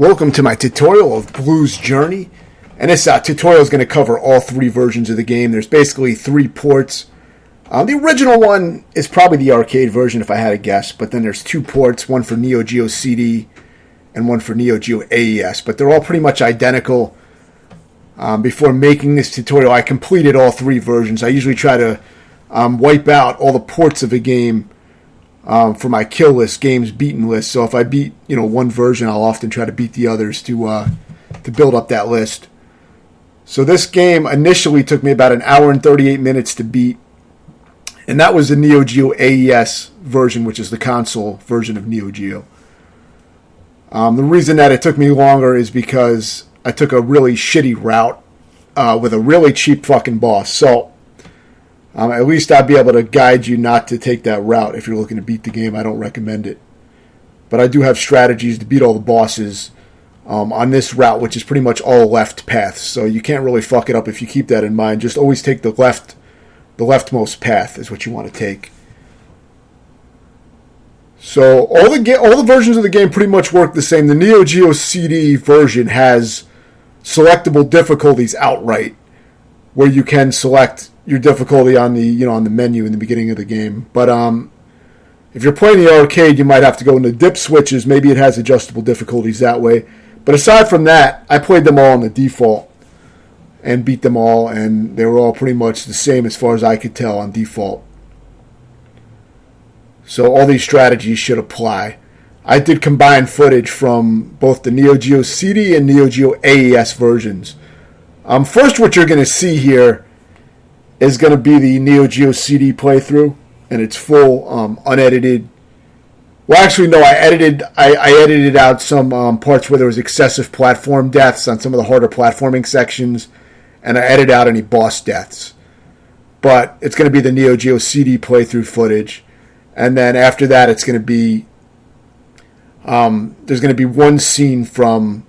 Welcome to my tutorial of Blues Journey, and this tutorial is going to cover all three versions of the game. There's basically three ports. The original one is probably the arcade version if I had to guess, but then there's two ports, one for Neo Geo CD and one for Neo Geo AES, but they're all pretty much identical. Before making this tutorial, I completed all three versions. I usually try to wipe out all the ports of a game for my kill list, games beaten list. So if I beat one version, I'll often try to beat the others to build up that list. So this game initially took me about an hour and 38 minutes to beat, and that was the Neo Geo AES version, which is the console version of Neo Geo. The reason that it took me longer is because I took a really shitty route with a really cheap fucking boss. So at least I'd be able to guide you not to take that route if you're looking to beat the game. I don't recommend it. But I do have strategies to beat all the bosses on this route, which is pretty much all left paths. So you can't really fuck it up if you keep that in mind. Just always take the leftmost path is what you want to take. So all the versions of the game pretty much work the same. The Neo Geo CD version has selectable difficulties outright, where you can select your difficulty on the menu in the beginning of the game. But if you're playing the arcade, you might have to go into dip switches. Maybe it has adjustable difficulties that way. But aside from that, I played them all on the default and beat them all, and they were all pretty much the same as far as I could tell on default. So all these strategies should apply. I did combine footage from both the Neo Geo CD and Neo Geo AES versions. First, what you're going to see here is going to be the Neo Geo CD playthrough, and it's full, unedited. Well, actually, no, I edited out some parts where there was excessive platform deaths on some of the harder platforming sections, and I edited out any boss deaths. But it's going to be the Neo Geo CD playthrough footage, and then after that, it's going to be there's going to be one scene from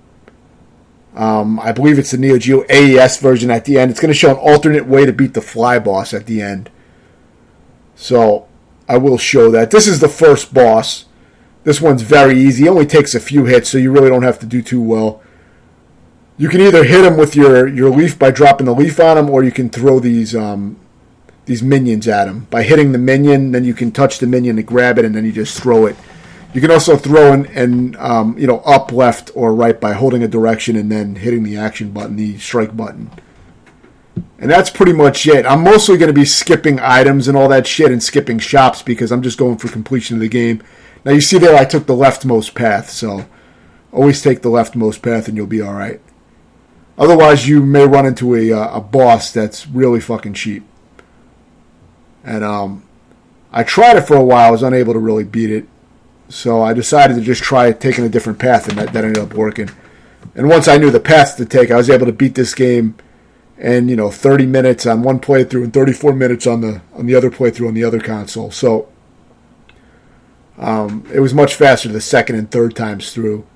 I believe it's the Neo Geo AES version at the end. It's going to show an alternate way to beat the fly boss at the end. So I will show that. This is the first boss. This one's very easy. It only takes a few hits, so you really don't have to do too well. You can either hit him with your leaf by dropping the leaf on him, or you can throw these minions at him. By hitting the minion, then you can touch the minion to grab it, and then you just throw it. You can also throw in up, left, or right by holding a direction and then hitting the action button, the strike button. And that's pretty much it. I'm mostly going to be skipping items and all that shit and skipping shops because I'm just going for completion of the game. Now you see there I took the leftmost path, so always take the leftmost path and you'll be alright. Otherwise you may run into a boss that's really fucking cheap. And I tried it for a while. I was unable to really beat it. So I decided to just try taking a different path, and that ended up working. And once I knew the path to take, I was able to beat this game in 30 minutes on one playthrough and 34 minutes on the other playthrough on the other console. So it was much faster the second and third times through.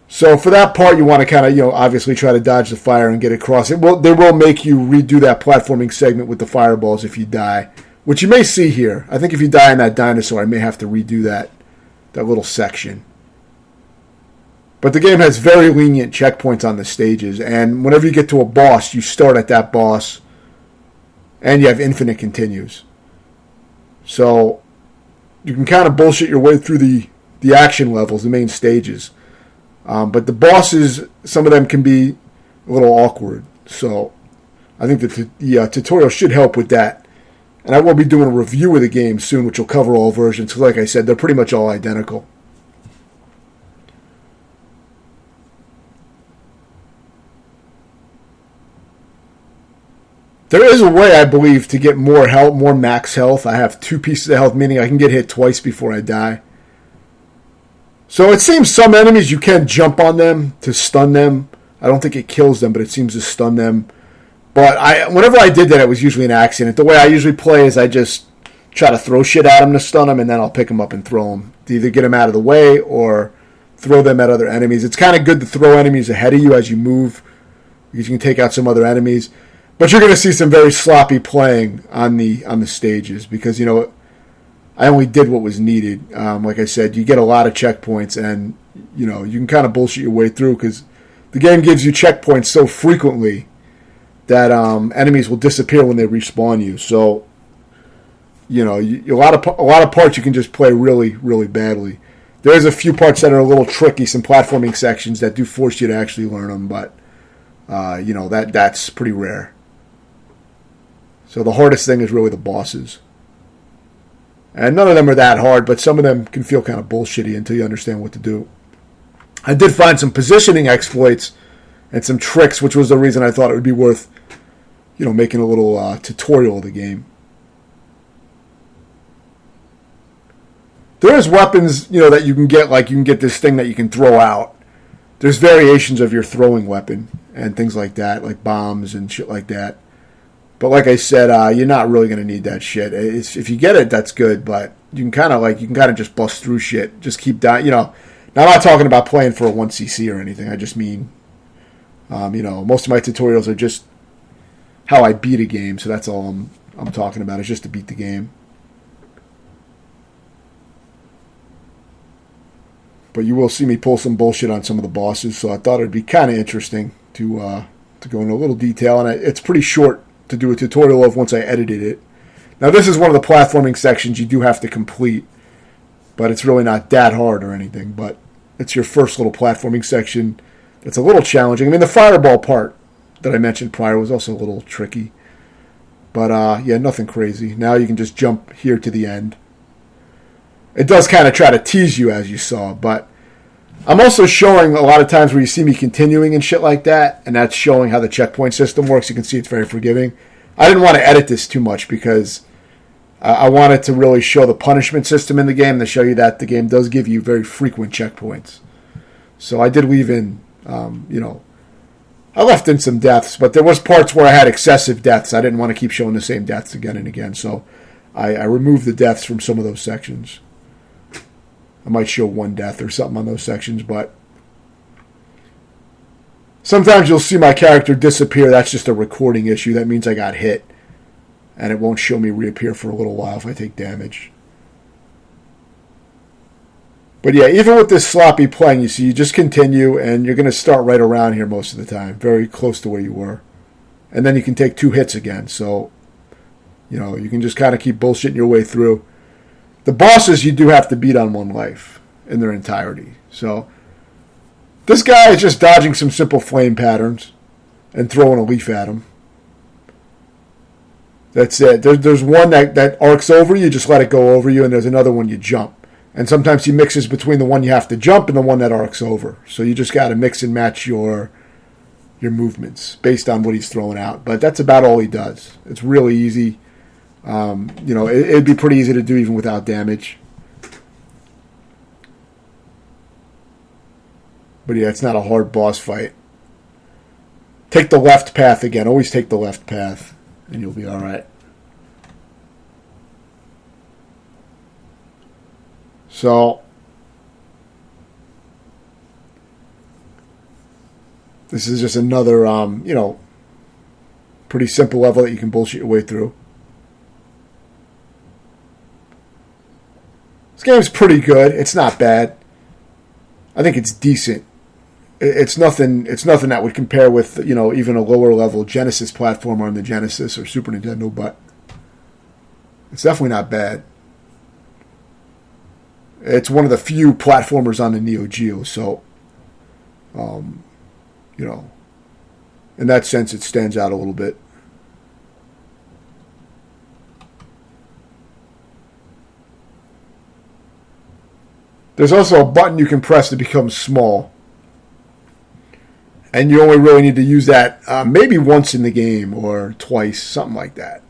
So for that part, you want to kind of obviously try to dodge the fire and get across. They will make you redo that platforming segment with the fireballs if you die. Which you may see here. I think if you die in that dinosaur, I may have to redo that little section. But the game has very lenient checkpoints on the stages, and whenever you get to a boss, you start at that boss, and you have infinite continues. So you can kind of bullshit your way through the action levels, the main stages. But the bosses, some of them can be a little awkward. So I think the tutorial should help with that. And I will be doing a review of the game soon, which will cover all versions. Because like I said, they're pretty much all identical. There is a way, I believe, to get more health, more max health. I have 2 pieces of health, meaning I can get hit twice before I die. So it seems some enemies, you can jump on them to stun them. I don't think it kills them, but it seems to stun them. But whenever I did that, it was usually an accident. The way I usually play is I just try to throw shit at them to stun them, and then I'll pick them up and throw them. To either get them out of the way or throw them at other enemies. It's kind of good to throw enemies ahead of you as you move, because you can take out some other enemies. But you're going to see some very sloppy playing on the stages, because I only did what was needed. Like I said, you get a lot of checkpoints, and you can kind of bullshit your way through because the game gives you checkpoints so frequently that enemies will disappear when they respawn you. So a lot of parts you can just play really, really badly. There's a few parts that are a little tricky, some platforming sections that do force you to actually learn them, but that's pretty rare. So the hardest thing is really the bosses. And none of them are that hard, but some of them can feel kind of bullshitty until you understand what to do. I did find some positioning exploits and some tricks, which was the reason I thought it would be worth, making a little tutorial of the game. There is weapons, that you can get, like you can get this thing that you can throw out. There's variations of your throwing weapon and things like that, like bombs and shit like that. But like I said, you're not really going to need that shit. If you get it, that's good, but you can kind of just bust through shit. Just keep dying, Now, I'm not talking about playing for a 1cc or anything. I just mean, most of my tutorials are just how I beat a game, so that's all I'm talking about. Is just to beat the game. But you will see me pull some bullshit on some of the bosses, so I thought it'd be kind of interesting to go into a little detail, and it's pretty short to do a tutorial of once I edited it. Now, this is one of the platforming sections you do have to complete, but it's really not that hard or anything, but it's your first little platforming section that's a little challenging. I mean, the fireball part that I mentioned prior was also a little tricky, but nothing crazy. Now you can just jump here to the end. It does kind of try to tease you, as you saw, but I'm also showing a lot of times where you see me continuing and shit like that, and that's showing how the checkpoint system works. You can see it's very forgiving. I didn't want to edit this too much because I wanted to really show the punishment system in the game, to show you that the game does give you very frequent checkpoints. So I did leave in, I left in some deaths, but there was parts where I had excessive deaths. I didn't want to keep showing the same deaths again and again, so I removed the deaths from some of those sections. I might show one death or something on those sections, but sometimes you'll see my character disappear. That's just a recording issue. That means I got hit, and it won't show me reappear for a little while if I take damage. But yeah, even with this sloppy playing, you see, you just continue, and you're going to start right around here most of the time, very close to where you were. And then you can take 2 hits again, so, you can just kind of keep bullshitting your way through. The bosses you do have to beat on 1 life in their entirety. So this guy is just dodging some simple flame patterns and throwing a leaf at him. That's it. There's one that arcs over you, just let it go over you, and there's another one you jump. And sometimes he mixes between the one you have to jump and the one that arcs over. So you just got to mix and match your movements based on what he's throwing out. But that's about all he does. It's really easy. It'd be pretty easy to do even without damage. But yeah, it's not a hard boss fight. Take the left path again. Always take the left path, and you'll be all right. So this is just another, pretty simple level that you can bullshit your way through. This game's pretty good. It's not bad. I think it's decent. It's nothing that would compare with, even a lower level Genesis platformer on the Genesis or Super Nintendo, but it's definitely not bad. It's one of the few platformers on the Neo Geo, so, in that sense, it stands out a little bit. There's also a button you can press to become small. And you only really need to use that maybe once in the game or twice, something like that.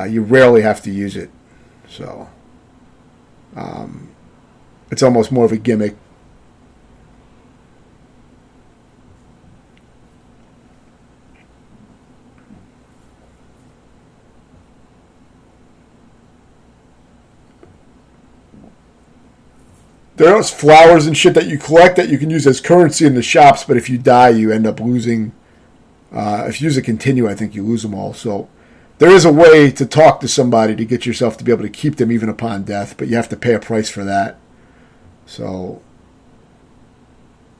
You rarely have to use it. So, it's almost more of a gimmick. There's flowers and shit that you collect that you can use as currency in the shops, but if you die, you end up losing. If you use a continue, I think you lose them all. So There is a way to talk to somebody to get yourself to be able to keep them even upon death, but you have to pay a price for that. So,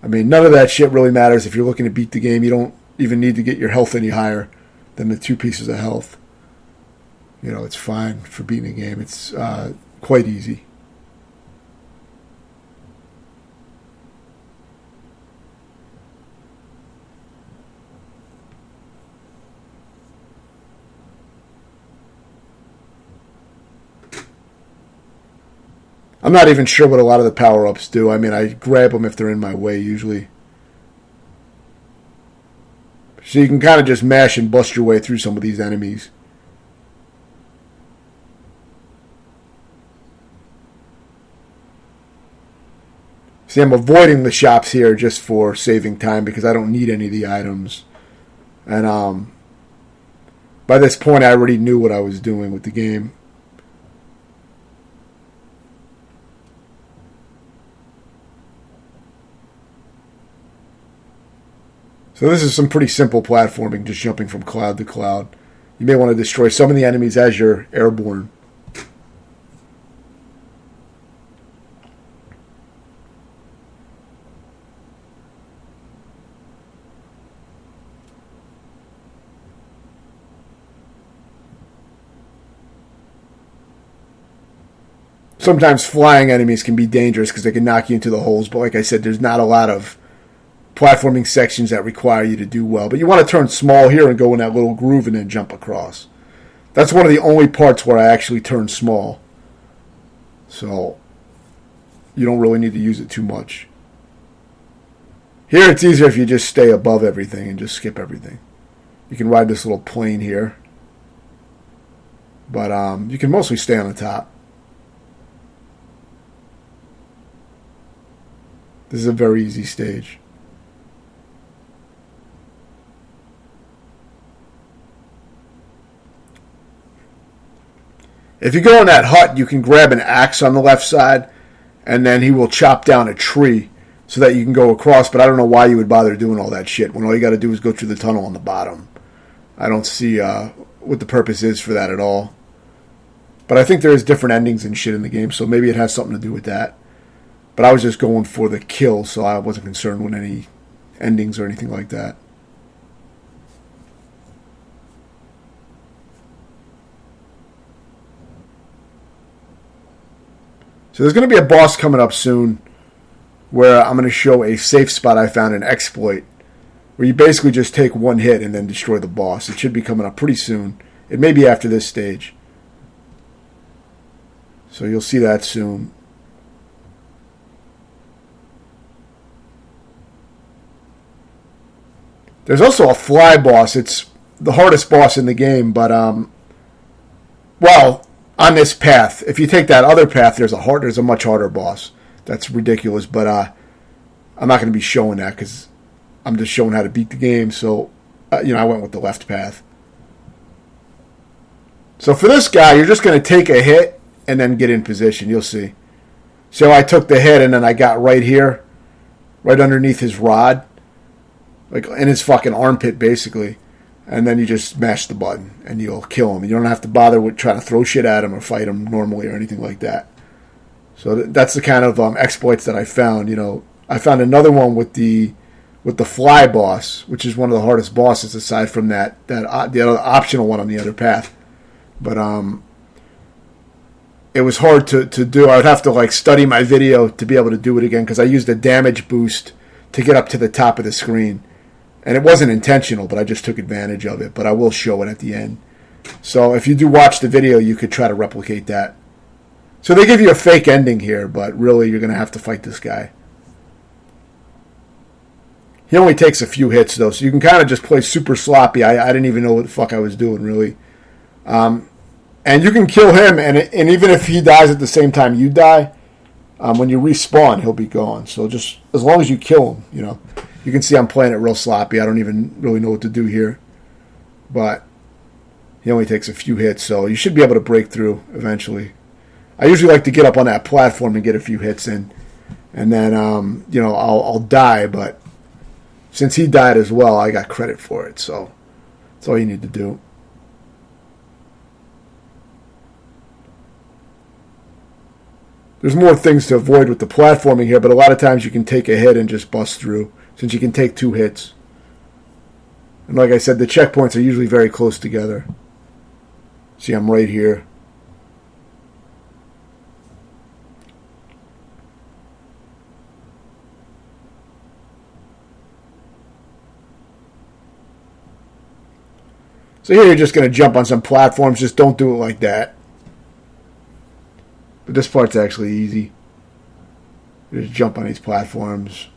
I mean, none of that shit really matters if you're looking to beat the game. You don't even need to get your health any higher than the 2 pieces of health. You know, it's fine for beating a game. It's quite easy. I'm not even sure what a lot of the power-ups do. I mean, I grab them if they're in my way, usually. So you can kind of just mash and bust your way through some of these enemies. See, I'm avoiding the shops here just for saving time because I don't need any of the items. And by this point, I already knew what I was doing with the game. So this is some pretty simple platforming, just jumping from cloud to cloud. You may want to destroy some of the enemies as you're airborne. Sometimes flying enemies can be dangerous because they can knock you into the holes, but like I said, there's not a lot of platforming sections that require you to do well. But you want to turn small here and go in that little groove and then jump across. That's one of the only parts where I actually turn small. So you don't really need to use it too much. Here it's easier if you just stay above everything and just skip everything. You can ride this little plane here. But you can mostly stay on the top. This is a very easy stage. If you go in that hut, you can grab an axe on the left side, and then he will chop down a tree so that you can go across, but I don't know why you would bother doing all that shit when all you got to do is go through the tunnel on the bottom. I don't see what the purpose is for that at all. But I think there's different endings and shit in the game, so maybe it has something to do with that. But I was just going for the kill, so I wasn't concerned with any endings or anything like that. So there's going to be a boss coming up soon where I'm going to show a safe spot I found, an exploit, where you basically just take one hit and then destroy the boss. It should be coming up pretty soon. It may be after this stage. So you'll see that soon. There's also a fly boss. It's the hardest boss in the game, but well, on this path. If you take that other path, there's a much harder boss. That's ridiculous, but I'm not going to be showing that because I'm just showing how to beat the game. So, I went with the left path. So for this guy, you're just going to take a hit and then get in position. You'll see. So I took the hit and then I got right here, right underneath his rod, like in his fucking armpit, basically. And then you just smash the button and you'll kill him. You don't have to bother with trying to throw shit at him or fight him normally or anything like that. So that's the kind of exploits that I found. I found another one with the fly boss, which is one of the hardest bosses aside from the other optional one on the other path. But it was hard to do. I would have to study my video to be able to do it again because I used a damage boost to get up to the top of the screen. And it wasn't intentional, but I just took advantage of it. But I will show it at the end. So if you do watch the video, you could try to replicate that. So they give you a fake ending here, but really you're going to have to fight this guy. He only takes a few hits, though, so you can kind of just play super sloppy. I didn't even know what the fuck I was doing, really. And you can kill him, and even if he dies at the same time you die, when you respawn, he'll be gone. So just as long as you kill him, You can see I'm playing it real sloppy. I don't even really know what to do here. But he only takes a few hits, so you should be able to break through eventually. I usually like to get up on that platform and get a few hits in. And then, I'll die, but since he died as well, I got credit for it. So that's all you need to do. There's more things to avoid with the platforming here, but a lot of times you can take a hit and just bust through, since you can take 2 hits. And like I said, the checkpoints are usually very close together. See, I'm right here. So here you're just going to jump on some platforms. Just don't do it like that. But this part's actually easy. You just jump on these platforms.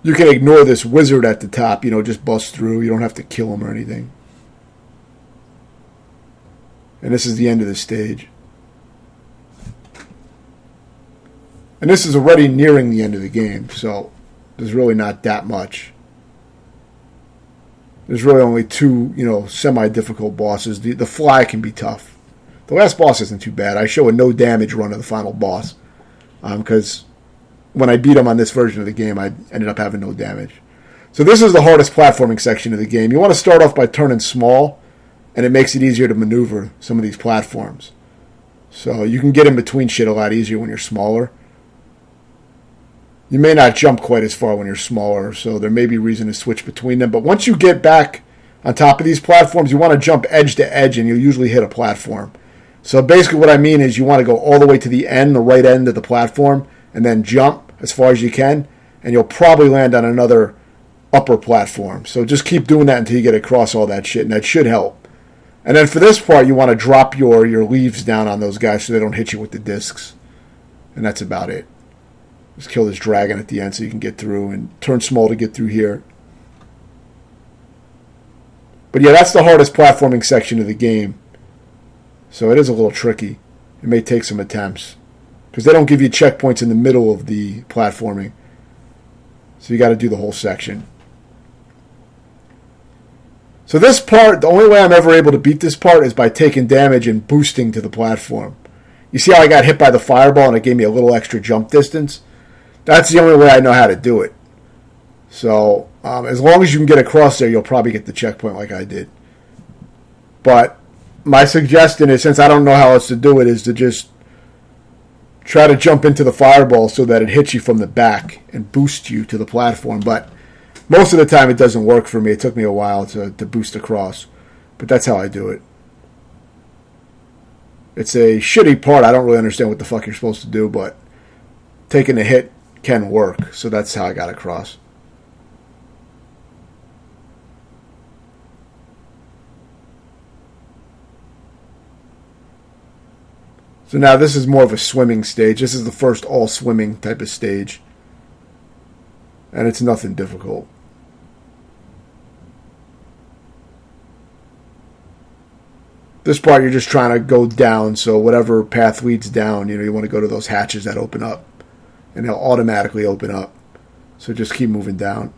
You can ignore this wizard at the top. Just bust through. You don't have to kill him or anything. And this is the end of the stage. And this is already nearing the end of the game, so there's really not that much. There's really only 2, semi-difficult bosses. The fly can be tough. The last boss isn't too bad. I show a no damage run of the final boss, because when I beat him on this version of the game, I ended up having no damage. So this is the hardest platforming section of the game. You want to start off by turning small, and it makes it easier to maneuver some of these platforms. So you can get in between shit a lot easier when you're smaller. You may not jump quite as far when you're smaller, so there may be reason to switch between them. But once you get back on top of these platforms, you want to jump edge to edge, and you'll usually hit a platform. So basically what I mean is you want to go all the way to the end, the right end of the platform, and then jump as far as you can, and you'll probably land on another upper platform. So just keep doing that until you get across all that shit, and that should help. And then for this part, you want to drop your leaves down on those guys so they don't hit you with the discs. And that's about it. Just kill this dragon at the end so you can get through, and turn small to get through here. But yeah, that's the hardest platforming section of the game. So it is a little tricky. It may take some attempts, because they don't give you checkpoints in the middle of the platforming. So you got to do the whole section. So this part, the only way I'm ever able to beat this part is by taking damage and boosting to the platform. You see how I got hit by the fireball and it gave me a little extra jump distance? That's the only way I know how to do it. So as long as you can get across there, you'll probably get the checkpoint like I did. But my suggestion is, since I don't know how else to do it, is to just try to jump into the fireball so that it hits you from the back and boosts you to the platform. But most of the time it doesn't work for me. It took me a while to boost across. But that's how I do it. It's a shitty part. I don't really understand what the fuck you're supposed to do, but taking a hit can work. So that's how I got across. So now this is more of a swimming stage. This is the first all swimming type of stage. And it's nothing difficult. This part you're just trying to go down, so whatever path leads down, you want to go to those hatches that open up. And they'll automatically open up. So just keep moving down.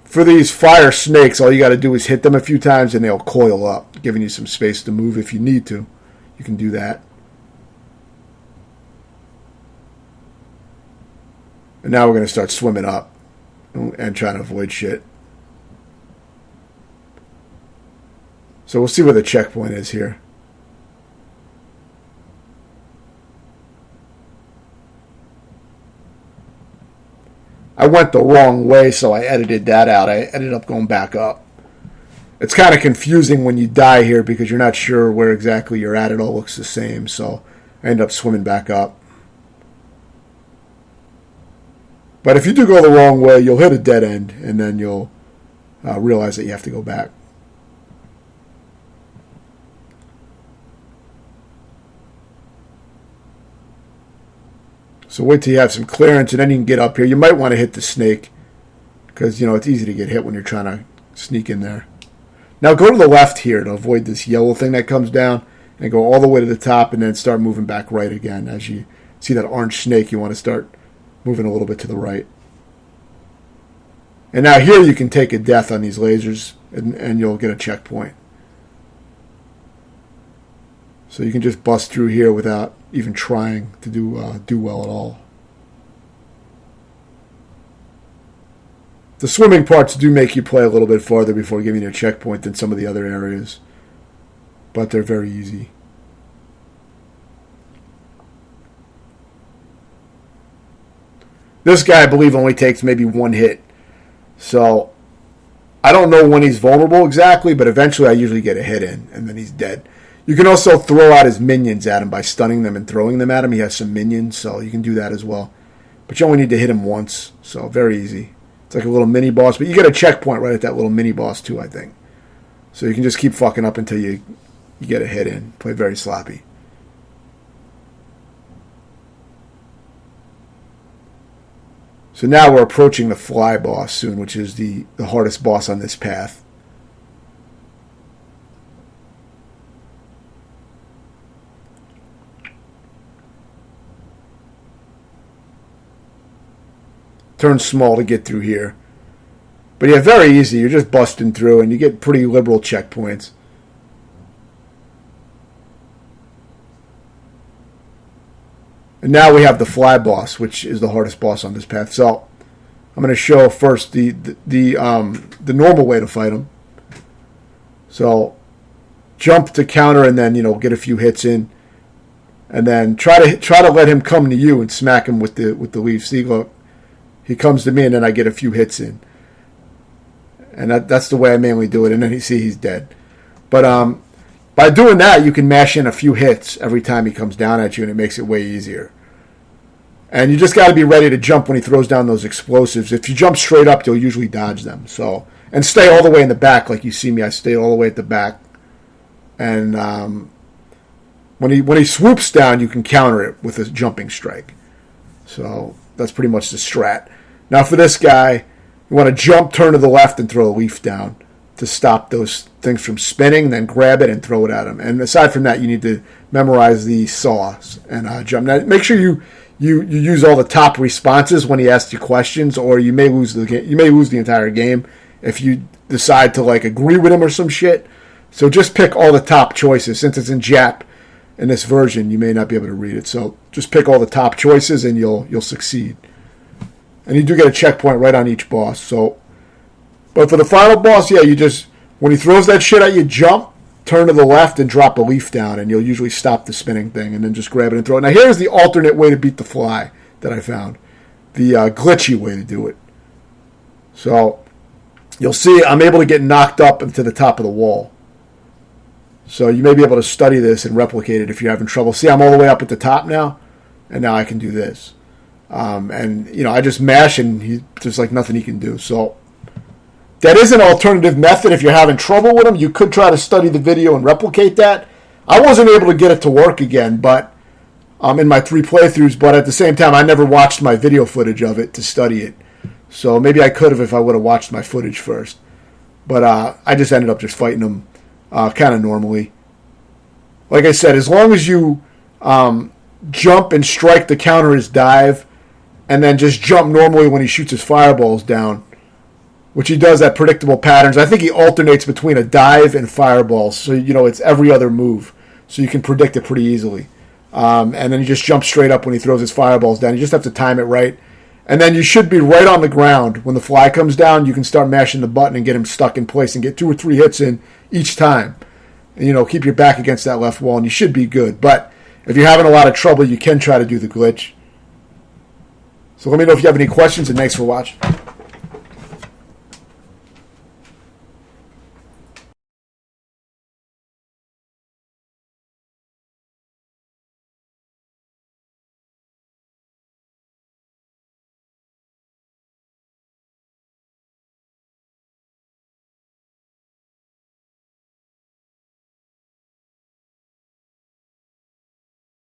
For these fire snakes, all you got to do is hit them a few times and they'll coil up, giving you some space to move if you need to. You can do that. And now we're going to start swimming up and trying to avoid shit. So we'll see where the checkpoint is here. I went the wrong way, so I edited that out. I ended up going back up. It's kind of confusing when you die here because you're not sure where exactly you're at. It all looks the same, so I end up swimming back up. But if you do go the wrong way, you'll hit a dead end, and then you'll realize that you have to go back. So wait till you have some clearance, and then you can get up here. You might want to hit the snake, because it's easy to get hit when you're trying to sneak in there. Now go to the left here to avoid this yellow thing that comes down, and go all the way to the top, and then start moving back right again. As you see that orange snake, you want to start moving a little bit to the right. And now here you can take a death on these lasers, and you'll get a checkpoint. So you can just bust through here without even trying to do well at all. The swimming parts do make you play a little bit farther before giving you a checkpoint than some of the other areas. But they're very easy. This guy, I believe, only takes maybe one hit. So, I don't know when he's vulnerable exactly, but eventually I usually get a hit in, and then he's dead. You can also throw out his minions at him by stunning them and throwing them at him. He has some minions, so you can do that as well. But you only need to hit him once, so very easy. It's like a little mini-boss, but you get a checkpoint right at that little mini-boss too, I think. So you can just keep fucking up until you get a hit in. Play very sloppy. So now we're approaching the fly boss soon, which is the hardest boss on this path. Turn small to get through here. But yeah, very easy. You're just busting through, and you get pretty liberal checkpoints. And now we have the fly boss, which is the hardest boss on this path. So I'm going to show first the normal way to fight him. So jump to counter, and then get a few hits in, and then try to let him come to you and smack him with the leaf. See, look, he comes to me, and then I get a few hits in. And that's the way I mainly do it. And then he's dead. But by doing that, you can mash in a few hits every time he comes down at you, and it makes it way easier. And you just got to be ready to jump when he throws down those explosives. If you jump straight up, you'll usually dodge them. So, and stay all the way in the back, like you see me. I stay all the way at the back. And when he swoops down, you can counter it with a jumping strike. So that's pretty much the strat. Now for this guy, you want to jump, turn to the left, and throw a leaf down to stop those things from spinning, then grab it and throw it at him. And aside from that, you need to memorize the saws and jump. Now, make sure you use all the top responses when he asks you questions, or you may lose the entire game if you decide to agree with him or some shit. So just pick all the top choices. Since it's in Jap in this version, you may not be able to read it. So just pick all the top choices, and you'll succeed. And you do get a checkpoint right on each boss. So, but for the final boss, yeah, you just, when he throws that shit at you, jump, turn to the left, and drop a leaf down, and you'll usually stop the spinning thing, and then just grab it and throw it. Now here's the alternate way to beat the fly that I found. The glitchy way to do it. So, you'll see I'm able to get knocked up into the top of the wall. So you may be able to study this and replicate it if you're having trouble. See, I'm all the way up at the top now, and now I can do this. And I just mash, and there's nothing he can do. So that is an alternative method. If you're having trouble with him, you could try to study the video and replicate that. I wasn't able to get it to work again, but in my 3 playthroughs. But at the same time, I never watched my video footage of it to study it. So maybe I could have if I would have watched my footage first. But I just ended up just fighting him kind of normally. Like I said, as long as you jump and strike to counter his dive, and then just jump normally when he shoots his fireballs down, which he does at predictable patterns. I think he alternates between a dive and fireballs, so it's every other move, so you can predict it pretty easily. And then he just jumps straight up when he throws his fireballs down. You just have to time it right. And then you should be right on the ground. When the fly comes down, you can start mashing the button and get him stuck in place and get 2 or 3 hits in each time. And, keep your back against that left wall, and you should be good. But if you're having a lot of trouble, you can try to do the glitch. So let me know if you have any questions, and thanks for watching.